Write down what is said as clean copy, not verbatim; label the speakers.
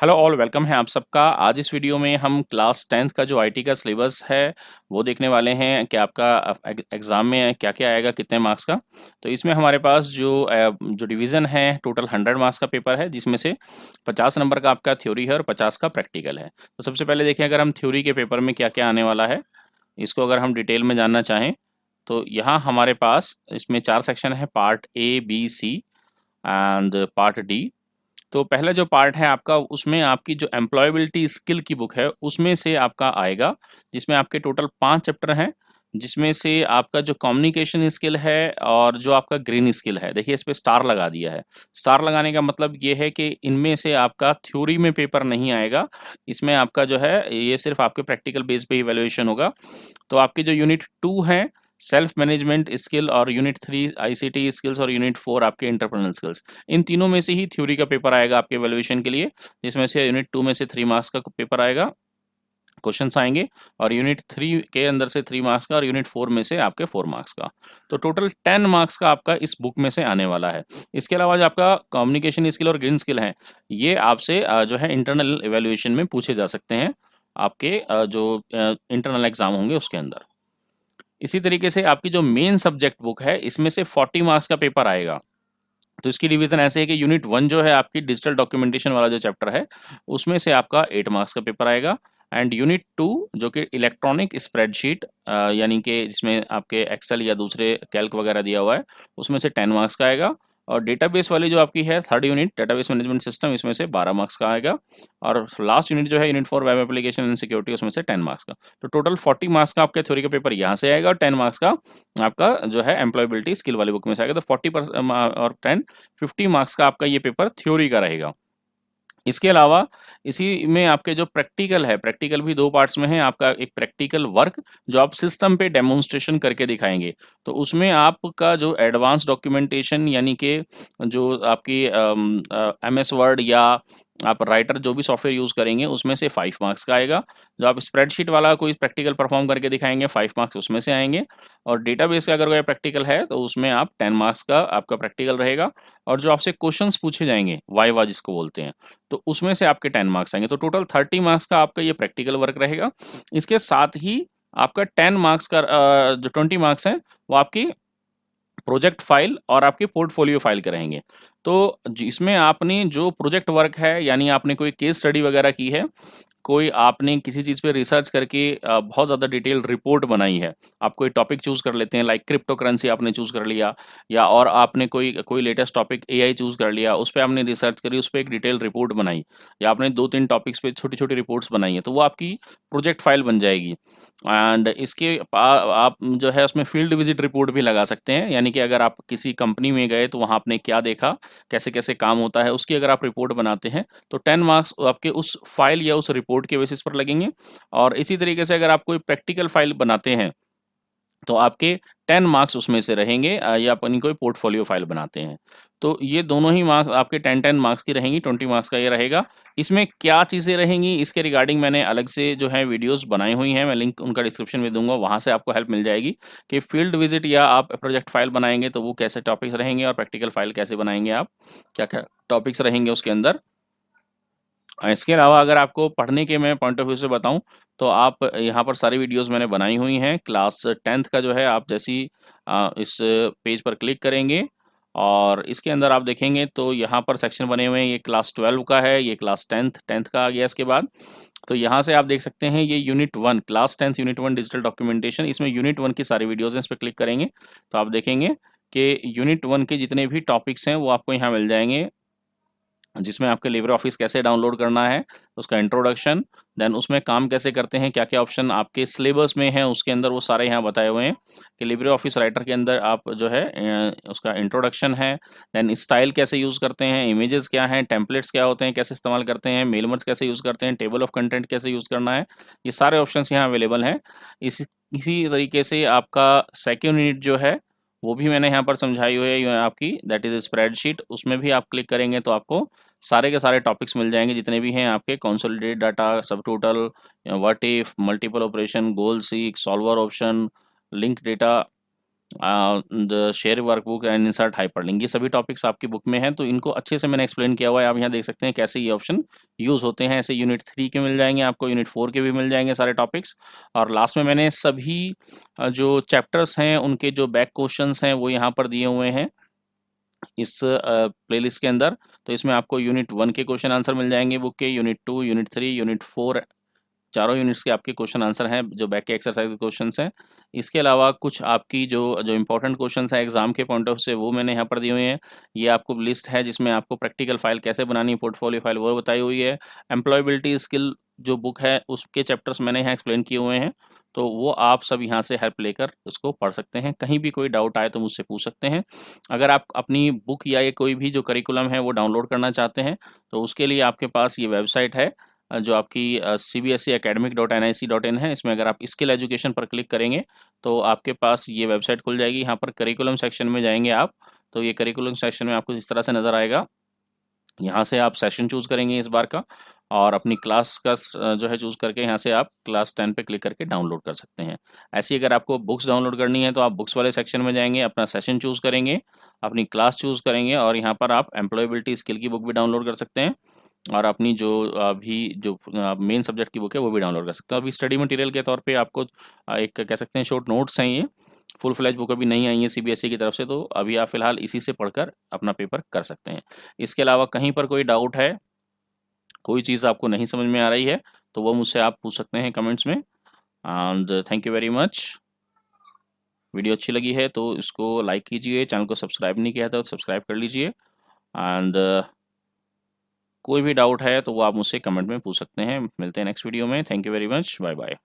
Speaker 1: Hello all, welcome है आप सबका। आज इस वीडियो में हम क्लास 10th का जो आईटी का सिलेबस है वो देखने वाले हैं कि आपका एग्ज़ाम में क्या-क्या आएगा, कितने मार्क्स का। तो इसमें हमारे पास जो डिवीज़न है टोटल 100 मार्क्स का पेपर है, जिसमें से 50 नंबर का आपका थ्योरी है और 50 का प्रैक्टिकल है। तो सबसे पहले देखिए, अगर हम थ्योरी के पेपर में क्या-क्या आने वाला है, इसको अगर हम डिटेल में जानना चाहें, तो यहाँ हमारे पास इसमें 4 सेक्शन है, part A, B, C and part D. तो पहला जो पार्ट है आपका, उसमें आपकी जो एम्प्लॉयबिलिटी स्किल की बुक है उसमें से आपका आएगा, जिसमें आपके टोटल 5 चैप्टर हैं, जिसमें से आपका जो कम्युनिकेशन स्किल है और जो आपका ग्रीन स्किल है, देखिए इस पे स्टार लगा दिया है। स्टार लगाने का मतलब ये है कि इनमें से आपका थ्योरी में पेपर नहीं आएगा, इसमें आपका जो है ये सिर्फ आपके प्रैक्टिकल बेस पे इवैल्यूएशन होगा। तो आपके जो यूनिट 2 है सेल्फ मैनेजमेंट स्किल, और यूनिट 3 आईसीटी स्किल्स, और यूनिट 4 आपके एंटरप्रेन्योरल स्किल्स, इन तीनों में से ही थ्योरी का पेपर आएगा आपके इवैल्यूएशन के लिए, जिसमें से यूनिट 2 में से 3 मार्क्स का पेपर आएगा, क्वेश्चंस आएंगे, और यूनिट 3 के अंदर से 3 मार्क्स का, और यूनिट 4 में से आपके 4 मार्क्स का। तो टोटल 10 मार्क्स का आपका इस बुक में से आने वाला है। इसके अलावा जो आपका कम्युनिकेशन स्किल और ग्रीन स्किल है, ये आपसे जो है इंटरनल इवैल्यूएशन में पूछे जा सकते हैं, आपके जो इंटरनल एग्जाम होंगे उसके अंदर। इसी तरीके से आपकी जो मेन सब्जेक्ट बुक है, इसमें से 40 मार्क्स का पेपर आएगा। तो इसकी डिवीज़न ऐसे है कि यूनिट 1 जो है आपकी डिजिटल डॉक्यूमेंटेशन वाला जो चैप्टर है, उसमें से आपका 8 मार्क्स का पेपर आएगा, एंड यूनिट 2 जो कि इलेक्ट्रॉनिक स्प्रेडशीट यानी कि जिसमें आपके एक्सेल या दूसरे कैल्क वगैरह दिया हुआ है, उसमें से 10 मार्क्स का आएगा। और डेटाबेस वाली जो आपकी है third unit database management system, इसमें से 12 मार्क्स का आएगा। और लास्ट यूनिट जो है unit 4 web application and security, उसमें से 10 मार्क्स का। तो टोटल 40 मार्क्स का आपके थ्योरी का पेपर यहाँ से आएगा, और 10 मार्क्स का आपका जो है एम्प्लॉयबिलिटी स्किल वाली बुक में से आएगा। तो 40% और 10 50 मार्क्स का आपका ये पेपर थ्योरी का रहेगा। इसके अलावा इसी में आपके जो प्रैक्टिकल है, प्रैक्टिकल भी 2 पार्ट्स में है। आपका एक प्रैक्टिकल वर्क जो आप सिस्टम पे डेमोंस्ट्रेशन करके दिखाएँगे। तो उसमें आपका जो एडवांस डॉक्यूमेंटेशन यानी कि जो आपकी एमएस वर्ड या आप राइटर जो भी सॉफ्टवेयर यूज़ करेंगे, उसमें से 5 मार्क्स का आएगा। जो आप स्प्रेडशीट वाला कोई प्रैक्टिकल परफॉर्म करके दिखाएँगे, 5 मार्क्स उसमें से आएँगे। और डेटाबेस का अगर कोई प्रैक्टिकल है तो उसमें आप 10 मार्क्स का आपका प्रैक्टिकल रहेगा। और जो आपसे क्वेश्चंस पूछे जाएँगे, वाइवा जिसको बोलते हैं, तो उसमें से आपके 10 मार्क्स आएँगे। तो टोटल 30 मार्क्स का आपका ये प्रैक्टिकल वर्क रहेगा। इसके साथ ही आपका 10 मार्क्स का जो 20 मार्क्स हैं, वो आपकी प्रोजेक्ट फाइल और आपके पोर्टफोलियो फाइल के रहेंगे। तो जिसमें आपने जो प्रोजेक्ट वर्क है, यानी आपने कोई केस स्टडी वगैरह की है, कोई आपने किसी चीज़ पे रिसर्च करके बहुत ज़्यादा डिटेल रिपोर्ट बनाई है। आप कोई टॉपिक चूज़ कर लेते हैं, लाइक क्रिप्टो करेंसी आपने चूज़ कर लिया, या और आपने कोई कोई लेटेस्ट टॉपिक एआई चूज़ कर लिया, उस पे आपने रिसर्च करी, उस पे एक डिटेल रिपोर्ट बनाई, या आपने 2-3 टॉपिक्स पे छोटी-छोटी रिपोर्ट्स बनाई हैं, तो वो आपकी प्रोजेक्ट फाइल बन जाएगी। एंड इसके आप जो है उसमें फील्ड विजिट रिपोर्ट भी लगा सकते हैं, यानी कि अगर आप किसी कंपनी में गए तो वहाँ आपने क्या देखा, कैसे-कैसे काम होता है, उसकी अगर आप रिपोर्ट बनाते हैं, तो 10 मार्क्स आपके उस फाइल या उस रिपोर्ट के बेसिस पर लगेंगे। और इसी तरीके से अगर आप कोई प्रैक्टिकल फाइल बनाते हैं, तो आपके 10 मार्क्स उसमें से रहेंगे, या अपनी कोई पोर्टफोलियो फाइल बनाते हैं। तो ये दोनों ही मार्क्स आपके 10-10 मार्क्स की रहेंगी, 20 मार्क्स का ये रहेगा। इसमें क्या चीज़ें रहेंगी, इसके रिगार्डिंग मैंने अलग से जो है वीडियोज़ बनाई हुई हैं, मैं लिंक उनका डिस्क्रिप्शन में दूँगा, वहाँ से आपको हेल्प मिल जाएगी कि फील्ड विज़िट या आप प्रोजेक्ट फाइल बनाएँगे तो वो कैसे टॉपिक्स रहेंगे, और प्रैक्टिकल फाइल कैसे बनाएँगे आप, क्या-क्या टॉपिक्स रहेंगे उसके अंदर। इसके अलावा अगर आपको पढ़ने के मैं पॉइंट ऑफ व्यू से बताऊँ, तो आप यहाँ पर सारी वीडियोज़ मैंने बनाई हुई हैं। क्लास 10th का जो है, आप जैसे ही इस पेज पर क्लिक करेंगे और इसके अंदर आप देखेंगे तो यहाँ पर सेक्शन बने हुए हैं। ये क्लास 12 का है, ये क्लास 10th का आ गया इसके बाद। तो यहाँ से आप देख सकते हैं ये unit 1 class 10th unit 1 digital documentation, इसमें यूनिट 1 की सारी वीडियोज़ हैं। इस पे क्लिक करेंगे तो आप देखेंगे कि यूनिट 1 के जितने भी टॉपिक्स हैं वो आपको यहाँ मिल जाएँगे, जिसमें आपके लिब्रे ऑफिस कैसे डाउनलोड करना है, उसका इंट्रोडक्शन, देन उसमें काम कैसे करते हैं, क्या-क्या ऑप्शन आपके सिलेबस में हैं, उसके अंदर वो सारे यहाँ बताए हुए हैं कि लिब्रे ऑफिस राइटर के अंदर आप जो है उसका इंट्रोडक्शन है, देन स्टाइल कैसे यूज़ करते हैं, इमेजेस क्या हैं, टेम्पलेट्स क्या होते हैं, कैसे इस्तेमाल करते हैं, मेल मर्ज कैसे यूज़ करते हैं, टेबल ऑफ कंटेंट कैसे यूज़ करना है, ये सारे ऑप्शंस यहाँ अवेलेबल हैं। इसी तरीके से आपका सेकंड यूनिट जो है, वो भी मैंने यहाँ पर समझाई हुई है, ये आपकी दैट इज़ स्प्रेडशीट, उसमें भी आप क्लिक करेंगे तो आपको सारे के सारे टॉपिक्स मिल जाएँगे, जितने भी हैं आपके कंसोलिडेटेड डाटा, सब total, what if, multiple operation, goal seek, solver option, link data, the share workbook and insert hyperlink, ये सभी टॉपिक्स आपकी बुक में हैं, तो इनको अच्छे से मैंने एक्सप्लेन किया हुआ है। आप यहाँ देख सकते हैं कैसे ये ऑप्शन यूज़ होते हैं। ऐसे यूनिट 3 के मिल जाएंगे आपको, यूनिट 4 के भी मिल जाएंगे सारे टॉपिक्स। और लास्ट में मैंने सभी जो चैप्टर्स हैं उनके जो बैक क्वेश्चंस हैं वो यहाँ पर दिए हुए हैं इस प्लेलिस्ट के अंदर। तो इसमें आपको यूनिट 1 के क्वेश्चन आंसर मिल जाएंगे बुक के, यूनिट 2, यूनिट 3, यूनिट 4, चारों यूनिट्स के आपके क्वेश्चन आंसर हैं जो बैक के एक्सरसाइज के क्वेश्चंस हैं। इसके अलावा कुछ आपकी जो जो इंपॉर्टेंट क्वेश्चंस हैं एग्जाम के पॉइंट ऑफ से वो मैंने यहाँ पर दिए हुए हैं। ये आपको लिस्ट है जिसमें आपको प्रैक्टिकल फाइल कैसे बनानी है, पोर्टफोलियो फाइल वो बताई हुई है। एम्प्लॉयबिलिटी स्किल जो बुक है उसके चैप्टर्स मैंने यहाँ एक्सप्लेन किए हुए हैं, तो वो आप सब यहाँ से हेल्प लेकर उसको पढ़ सकते हैं। कहीं भी कोई डाउट आए तो मुझसे पूछ सकते हैं। अगर आप अपनी बुक या ये कोई भी जो करिकुलम है वो डाउनलोड करना चाहते हैं तो उसके लिए आपके पास ये वेबसाइट है जो आपकी cbseacademic.nic.in है। इसमें अगर आप स्किल एजुकेशन पर क्लिक करेंगे तो आपके पास ये वेबसाइट खुल जाएगी। यहाँ पर करिकुलम सेक्शन में जाएंगे आप, तो ये करिकुलम सेक्शन में आपको इस तरह से नज़र आएगा। यहाँ से आप सेशन चूज़ करेंगे इस बार का, और अपनी क्लास का जो है चूज़ करके यहाँ से आप क्लास 10 पे क्लिक करके डाउनलोड कर सकते हैं। ऐसी अगर आपको बुक्स डाउनलोड करनी है तो आप बुक्स वाले सेक्शन में जाएंगे, अपना सेशन चूज़ करेंगे, अपनी क्लास चूज़ करेंगे, और यहाँ पर आप एम्प्लॉयबिलिटी स्किल की बुक भी डाउनलोड कर सकते हैं, और अपनी जो अभी जो मेन सब्जेक्ट की बुक है वो भी डाउनलोड कर सकते हैं। अभी स्टडी मटेरियल के तौर पे आपको एक कह सकते हैं शॉर्ट नोट्स हैं, ये फुल फ्लैज बुक अभी नहीं आई है सीबीएसई की तरफ से, तो अभी आप फिलहाल इसी से पढ़कर अपना पेपर कर सकते हैं। इसके अलावा कहीं पर कोई डाउट है, कोई चीज़ आपको नहीं समझ में आ रही है, तो वो मुझसे आप पूछ सकते हैं कमेंट्स में। And thank you very much. Video अच्छी लगी है तो इसको लाइक कीजिए, चैनल को सब्सक्राइब नहीं किया था तो सब्सक्राइब कर लीजिए। एंड कोई भी डाउट है तो वो आप मुझसे कमेंट में पूछ सकते हैं। मिलते हैं नेक्स्ट वीडियो में। Thank you very much, bye bye.